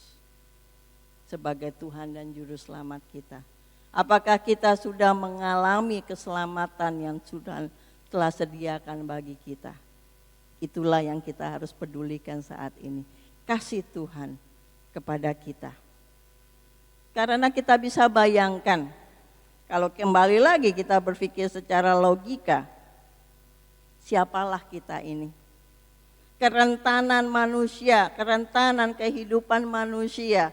Speaker 2: sebagai Tuhan dan Juru Selamat kita? Apakah kita sudah mengalami keselamatan yang sudah telah sediakan bagi kita? Itulah yang kita harus pedulikan saat ini. Kasih Tuhan kepada kita. Karena kita bisa bayangkan, kalau kembali lagi kita berpikir secara logika, siapalah kita ini? Kerentanan manusia, kerentanan kehidupan manusia.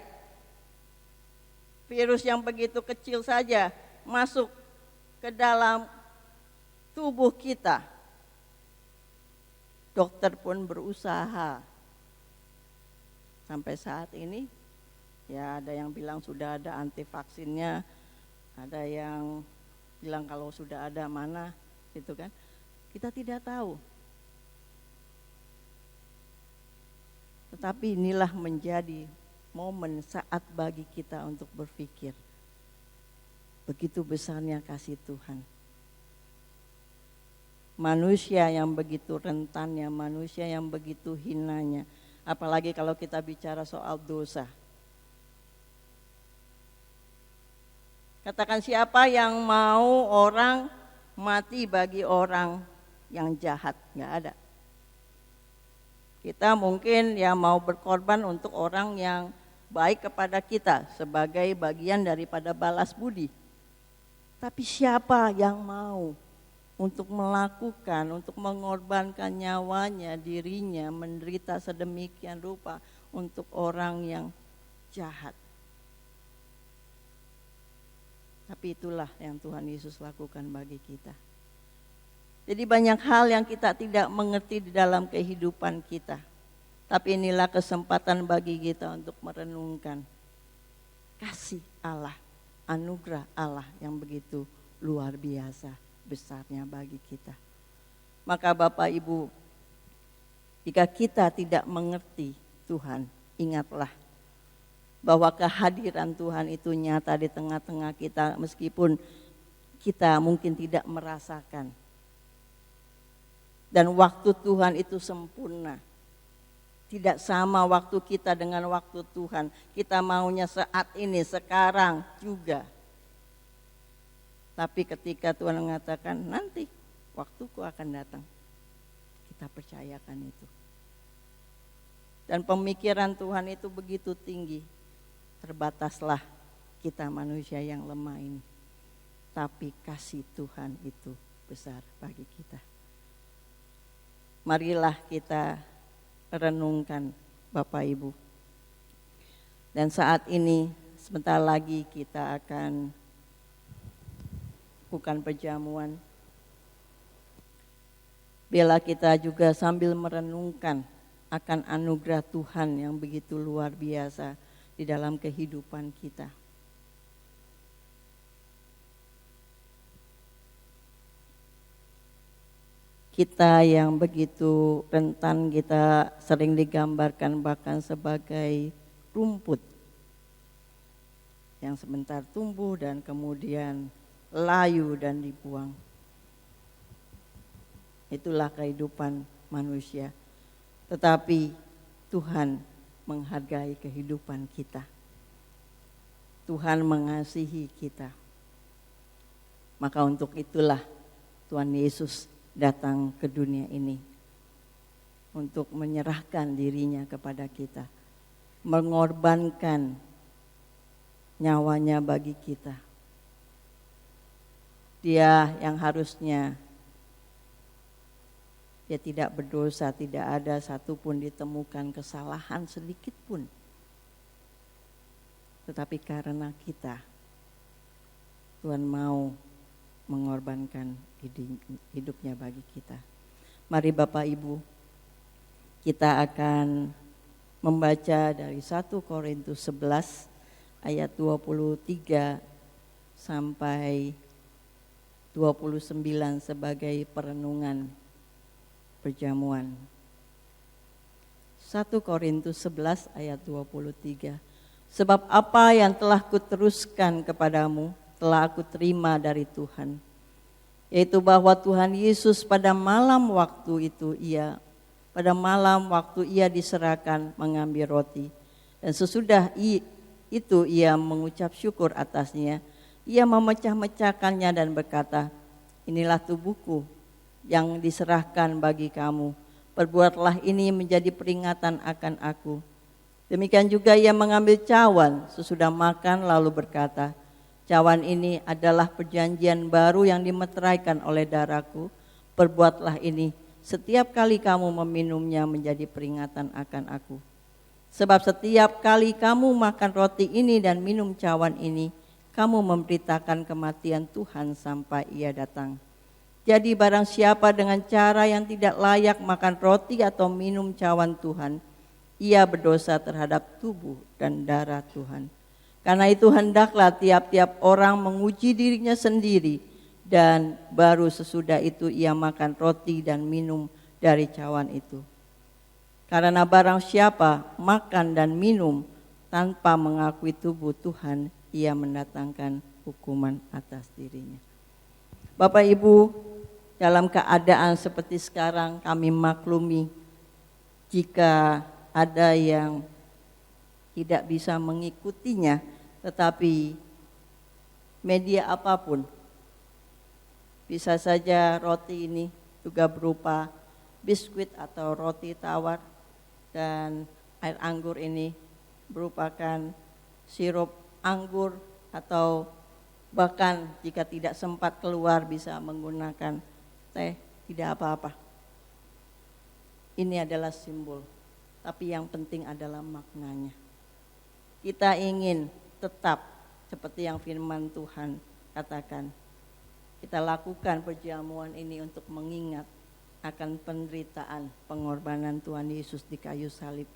Speaker 2: Virus yang begitu kecil saja masuk ke dalam tubuh kita. Dokter pun berusaha. Sampai saat ini, ya ada yang bilang sudah ada anti vaksinnya, ada yang bilang kalau sudah ada mana, gitu kan. Kita tidak tahu. Tetapi inilah menjadi momen saat bagi kita untuk berpikir. Begitu besarnya kasih Tuhan. Manusia yang begitu rentannya, manusia yang begitu hinanya. Apalagi kalau kita bicara soal dosa. Katakan, siapa yang mau orang mati bagi orang yang jahat? Nggak ada. Kita mungkin ya mau berkorban untuk orang yang baik kepada kita sebagai bagian daripada balas budi. Tapi siapa yang mau untuk melakukan, untuk mengorbankan nyawanya, dirinya, menderita sedemikian rupa untuk orang yang jahat? Tapi itulah yang Tuhan Yesus lakukan bagi kita. Jadi banyak hal yang kita tidak mengerti di dalam kehidupan kita. Tapi inilah kesempatan bagi kita untuk merenungkan kasih Allah anugerah Allah yang begitu luar biasa besarnya bagi kita. Maka Bapak Ibu, jika kita tidak mengerti Tuhan, ingatlah bahwa kehadiran Tuhan itu nyata di tengah-tengah kita meskipun kita mungkin tidak merasakan. Dan waktu Tuhan itu sempurna. Tidak sama waktu kita dengan waktu Tuhan. Kita maunya saat ini, sekarang juga. Tapi ketika Tuhan mengatakan nanti waktuku akan datang, kita percayakan itu. Dan pemikiran Tuhan itu begitu tinggi. Terbataslah kita manusia yang lemah ini. Tapi kasih Tuhan itu besar bagi kita. Marilah kita renungkan Bapak Ibu. Dan saat ini sebentar lagi kita akan bukan perjamuan. Biarlah kita juga sambil merenungkan akan anugerah Tuhan yang begitu luar biasa di dalam kehidupan kita. Kita yang begitu rentan, kita sering digambarkan bahkan sebagai rumput yang sebentar tumbuh dan kemudian layu dan dibuang. Itulah kehidupan manusia. Tetapi Tuhan menghargai kehidupan kita. Tuhan mengasihi kita. Maka untuk itulah Tuhan Yesus datang ke dunia ini untuk menyerahkan dirinya kepada kita, mengorbankan nyawanya bagi kita. Dia yang harusnya dia tidak berdosa, tidak ada satupun ditemukan kesalahan sedikit pun. Tetapi karena kita, Tuhan mau mengorbankan hidupnya bagi kita. Mari Bapak Ibu, kita akan membaca dari 1 Korintus 11 ayat 23 sampai 29 sebagai perenungan perjamuan. 1 Korintus 11 ayat 23. Sebab apa yang telah kuteruskan kepadamu telah aku terima dari Tuhan, yaitu bahwa Tuhan Yesus pada malam waktu ia diserahkan mengambil roti, dan sesudah itu ia mengucap syukur atasnya, ia memecah-mecahkannya dan berkata, inilah tubuhku yang diserahkan bagi kamu, perbuatlah ini menjadi peringatan akan aku. Demikian juga ia mengambil cawan sesudah makan lalu berkata, cawan ini adalah perjanjian baru yang dimeteraikan oleh darahku. Perbuatlah ini setiap kali kamu meminumnya menjadi peringatan akan aku. Sebab setiap kali kamu makan roti ini dan minum cawan ini, kamu memberitakan kematian Tuhan sampai ia datang. Jadi barang siapa dengan cara yang tidak layak makan roti atau minum cawan Tuhan, ia berdosa terhadap tubuh dan darah Tuhan. Karena itu hendaklah tiap-tiap orang menguji dirinya sendiri, dan baru sesudah itu ia makan roti dan minum dari cawan itu. Karena barang siapa makan dan minum tanpa mengakui tubuh Tuhan, ia mendatangkan hukuman atas dirinya. Bapak Ibu, dalam keadaan seperti sekarang kami maklumi jika ada yang tidak bisa mengikutinya, tetapi media apapun, bisa saja roti ini juga berupa biskuit atau roti tawar, dan air anggur ini merupakan sirup anggur, atau bahkan jika tidak sempat keluar bisa menggunakan teh, tidak apa-apa. Ini adalah simbol, tapi yang penting adalah maknanya. Kita ingin tetap seperti yang firman Tuhan katakan, kita lakukan perjamuan ini untuk mengingat akan penderitaan pengorbanan Tuhan Yesus di kayu salib.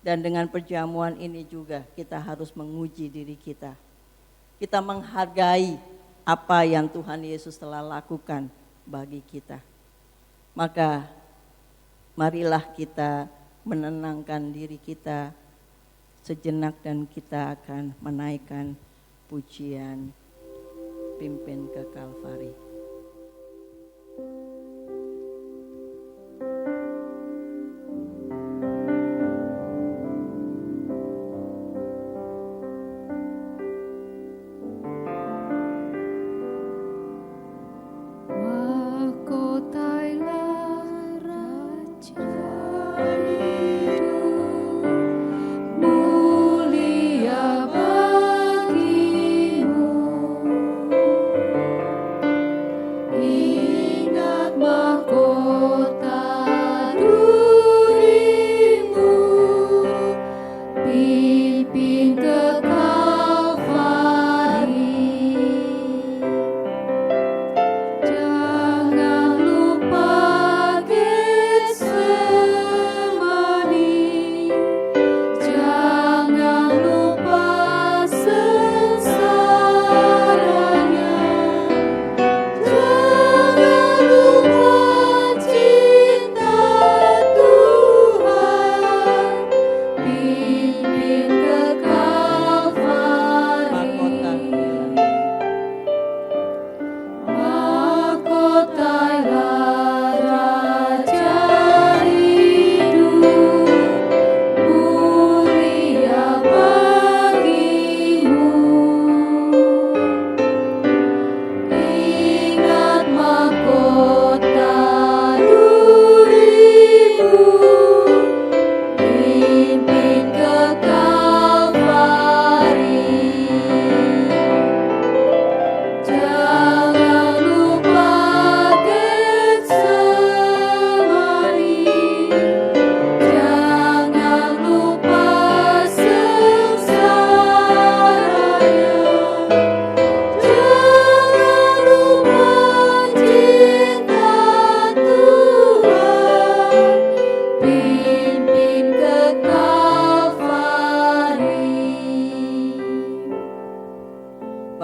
Speaker 2: Dan dengan perjamuan ini juga kita harus menguji diri kita. Kita menghargai apa yang Tuhan Yesus telah lakukan bagi kita. Maka marilah kita menenangkan diri kita sejenak dan kita akan menaikkan pujian pimpin ke Kalvari.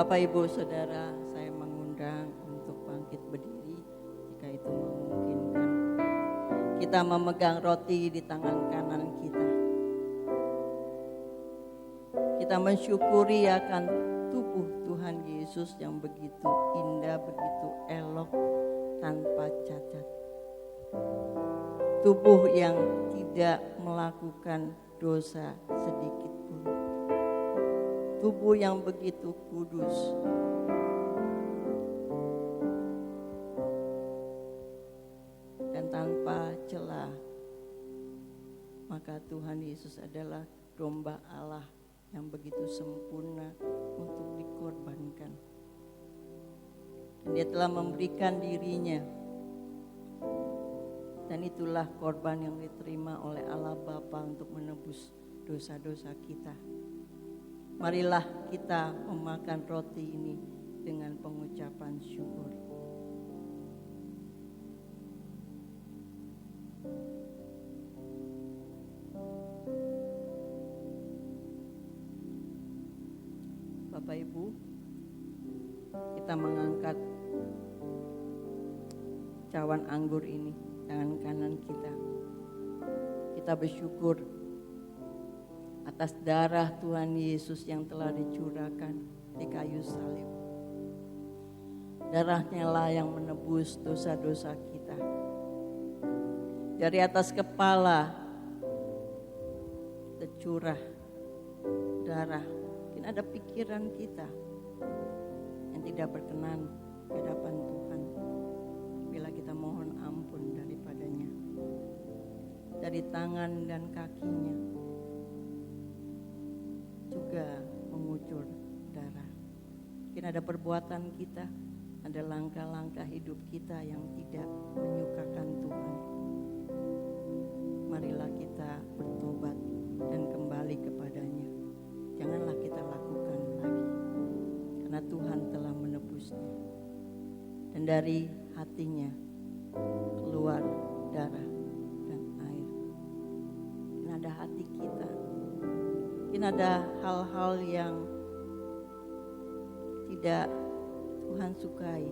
Speaker 2: Bapak Ibu Saudara, saya mengundang untuk bangkit berdiri jika itu memungkinkan. Kita memegang roti di tangan kanan kita. Kita mensyukuri akan tubuh Tuhan Yesus yang begitu indah, begitu elok, tanpa cacat. Tubuh yang tidak melakukan dosa sedikit pun. Tubuh yang begitu kudus. Dan tanpa celah. Maka Tuhan Yesus adalah domba Allah yang begitu sempurna untuk dikorbankan. Dan Dia telah memberikan dirinya. Dan itulah korban yang diterima oleh Allah Bapa untuk menebus dosa-dosa kita. Marilah kita memakan roti ini dengan pengucapan syukur. Bapak Ibu, kita mengangkat cawan anggur ini tangan kanan kita. Kita bersyukur atas darah Tuhan Yesus yang telah dicurahkan di kayu salib. Darahnya lah yang menebus dosa-dosa kita. Dari atas kepala tercurah darah. Mungkin ada pikiran kita yang tidak berkenan di hadapan Tuhan. Bila kita mohon ampun daripadanya. Dari tangan dan kakinya juga mengucur darah. Mungkin ada perbuatan kita, ada langkah-langkah hidup kita yang tidak menyukakan Tuhan. Marilah kita bertobat dan kembali kepadanya. Janganlah kita lakukan lagi, karena Tuhan telah menebusnya. Dan dari hatinya keluar darah dan air. Dan ada hati kita. Mungkin ada hal-hal yang tidak Tuhan sukai.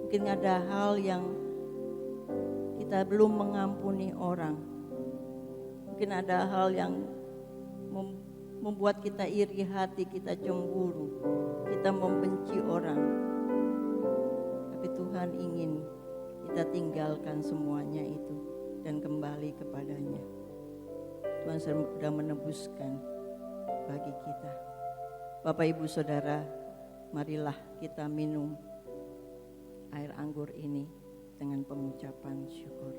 Speaker 2: Mungkin ada hal yang kita belum mengampuni orang. Mungkin ada hal yang membuat kita iri hati, kita cemburu, kita membenci orang. Tapi Tuhan ingin kita tinggalkan semuanya itu dan kembali kepadanya. Tuhan sudah menebuskan bagi kita. Bapak Ibu Saudara, marilah kita minum air anggur ini dengan pengucapan syukur.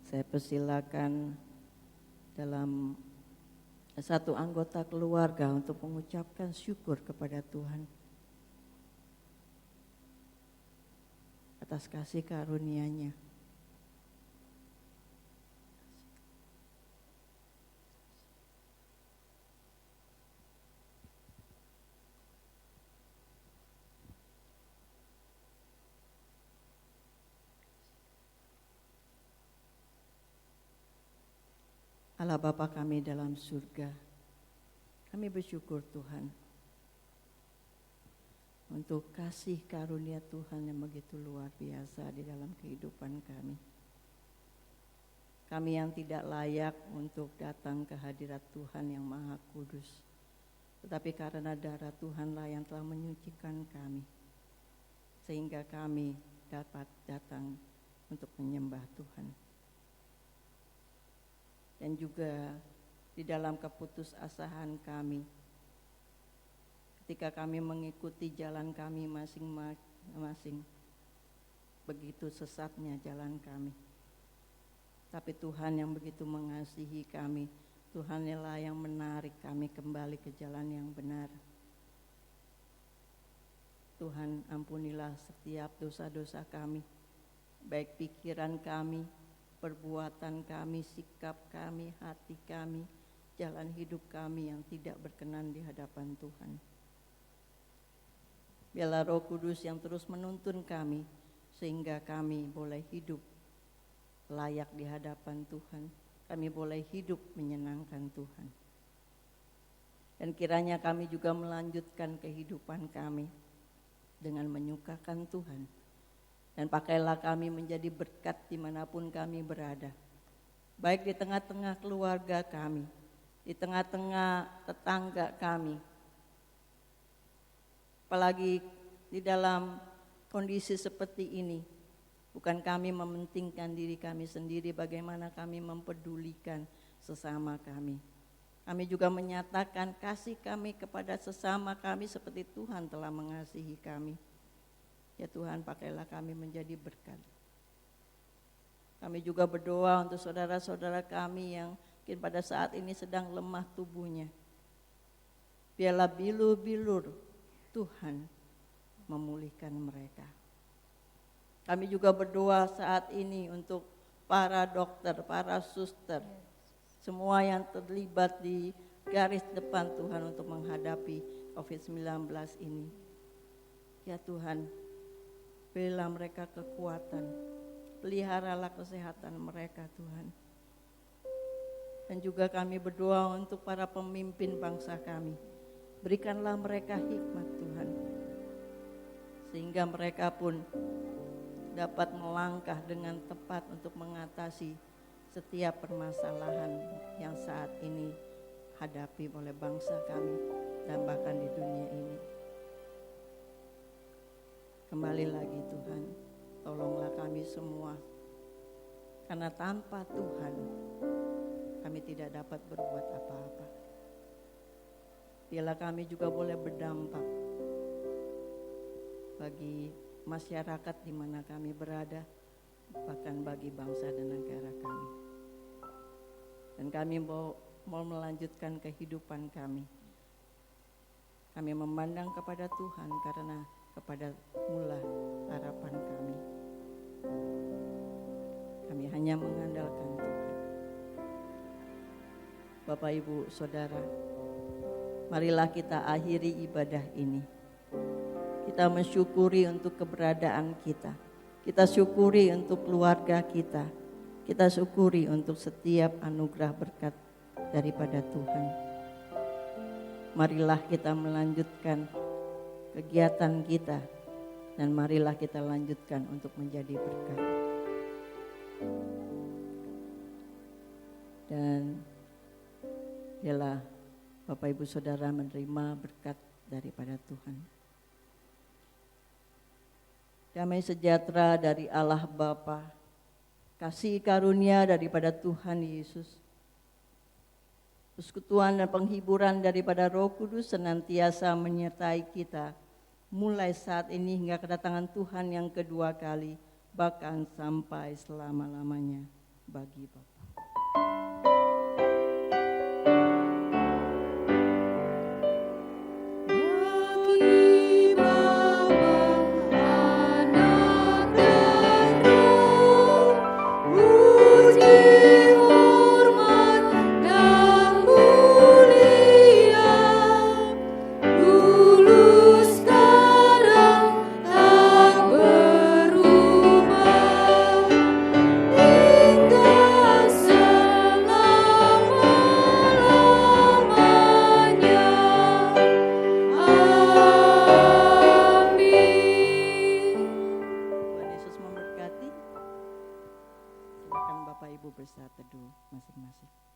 Speaker 2: Saya persilakan dalam satu anggota keluarga untuk mengucapkan syukur kepada Tuhan atas kasih karunia-Nya. Allah Bapa kami dalam surga, kami bersyukur Tuhan untuk kasih karunia Tuhan yang begitu luar biasa di dalam kehidupan kami. Kami yang tidak layak untuk datang ke hadirat Tuhan yang Maha Kudus, tetapi karena darah Tuhanlah yang telah menyucikan kami, sehingga kami dapat datang untuk menyembah Tuhan. Dan juga di dalam keputusasaan kami, ketika kami mengikuti jalan kami masing-masing, begitu sesatnya jalan kami. Tapi Tuhan yang begitu mengasihi kami, Tuhanlah yang menarik kami kembali ke jalan yang benar. Tuhan, ampunilah setiap dosa-dosa kami, baik pikiran kami, perbuatan kami, sikap kami, hati kami, jalan hidup kami yang tidak berkenan di hadapan Tuhan. Biarlah Roh Kudus yang terus menuntun kami, sehingga kami boleh hidup layak di hadapan Tuhan. Kami boleh hidup menyenangkan Tuhan. Dan kiranya kami juga melanjutkan kehidupan kami dengan menyukakan Tuhan. Dan pakailah kami menjadi berkat dimanapun kami berada. Baik di tengah-tengah keluarga kami, di tengah-tengah tetangga kami. Apalagi di dalam kondisi seperti ini, bukan kami mementingkan diri kami sendiri, bagaimana kami mempedulikan sesama kami. Kami juga menyatakan kasih kami kepada sesama kami seperti Tuhan telah mengasihi kami. Ya Tuhan, pakailah kami menjadi berkat. Kami juga berdoa untuk saudara-saudara kami yang mungkin pada saat ini sedang lemah tubuhnya. Biarlah bilur-bilur Tuhan memulihkan mereka. Kami juga berdoa saat ini untuk para dokter, para suster, semua yang terlibat di garis depan Tuhan untuk menghadapi COVID-19 ini. Ya Tuhan, berilah mereka kekuatan, peliharalah kesehatan mereka Tuhan. Dan juga kami berdoa untuk para pemimpin bangsa kami, berikanlah mereka hikmat Tuhan, sehingga mereka pun dapat melangkah dengan tepat untuk mengatasi setiap permasalahan yang saat ini hadapi oleh bangsa kami dan bahkan di dunia ini. Kembali lagi Tuhan, tolonglah kami semua, karena tanpa Tuhan kami tidak dapat berbuat apa-apa. Biarlah kami juga boleh berdampak bagi masyarakat di mana kami berada, bahkan bagi bangsa dan negara kami. Dan kami mau melanjutkan kehidupan kami. Kami memandang kepada Tuhan karena kepada mula harapan kami. Kami hanya mengandalkan Tuhan. Bapak Ibu Saudara, marilah kita akhiri ibadah ini. Kita mensyukuri untuk keberadaan kita. Kita syukuri untuk keluarga kita. Kita syukuri untuk setiap anugerah berkat daripada Tuhan. Marilah kita melanjutkan kegiatan kita dan marilah kita lanjutkan untuk menjadi berkat. Dan biarlah Bapak Ibu Saudara menerima berkat daripada Tuhan. Damai sejahtera dari Allah Bapa, kasih karunia daripada Tuhan Yesus, persekutuan dan penghiburan daripada Roh Kudus senantiasa menyertai kita mulai saat ini hingga kedatangan Tuhan yang kedua kali, bahkan sampai selama-lamanya bagi Bapa. Silakan Bapak Ibu bersaat teduh masing-masing.